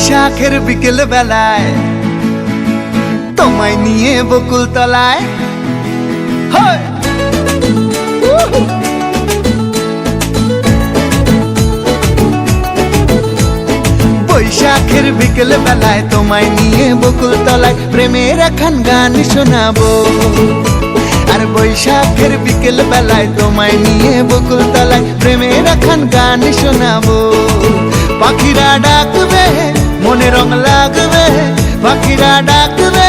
বৈশাখের বিকেল বেলায় তোমায় নিয়ে বকুল তলায় বৈশাখের বিকেল বেলায় তোমায় নিয়ে বকুল তলায় প্রেমের একখান গান শোনাবো। আর বৈশাখের বিকেল বেলায় তোমায় নিয়ে বকুল তলায় প্রেমের একখান গান শোনাবো। পাখিরা ডাকবে মনে রং লাগবে, পাখিরা ডাকবে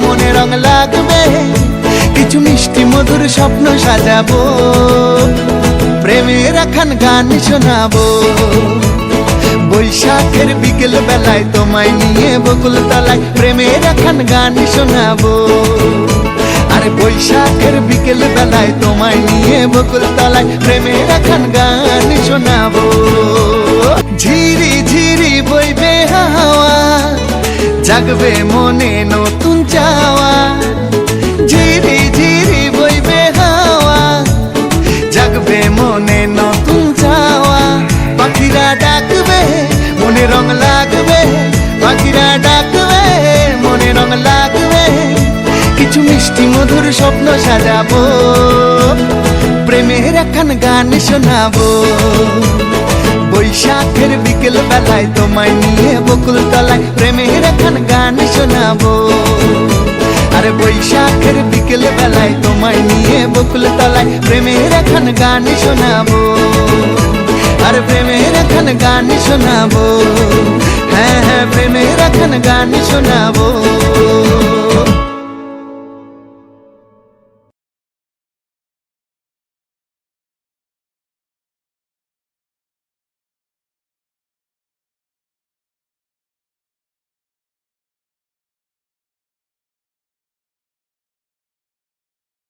মনে রং লাগবে, কিছু মিষ্টি মধুর স্বপ্ন সাজাবো, প্রেমের একখান গান শোনাবো। বৈশাখের বিকেল বেলায় তোমায় নিয়ে বকুল তলায় প্রেমের একখান গান শোনাবো। আরে বৈশাখের বিকেল বেলায় তোমায় নিয়ে বকুল তলায় প্রেমের একখান গান শোনাবো। ঝিরি ঝিরি বইবে হাওয়া, জাগবে মনে নতুন চাওয়া, ঝিরি ঝিরি বইবে হাওয়া, জাগবে মনে নতুন চাওয়া, পাখিরা ডাকবে মনে রং লাগবে, পাখিরা ডাকবে মনে রং লাগবে, কিছু মিষ্টি মধুর স্বপ্ন সাজাবো, প্রেমের একখান গান শোনাবো। বৈশাখের বিকেল বেলায় তোমায় নিয়ে বকুল তলায় প্রেমের একখান গান শোনাবো। আরে বৈশাখের বিকেল বেলায় তোমায় নিয়ে বকুল তলায় প্রেমের একখান গান শোনাবো। আরে প্রেমের একখান গান শোনাবো, হ্যাঁ হ্যাঁ প্রেমের একখান গান শোনাবো।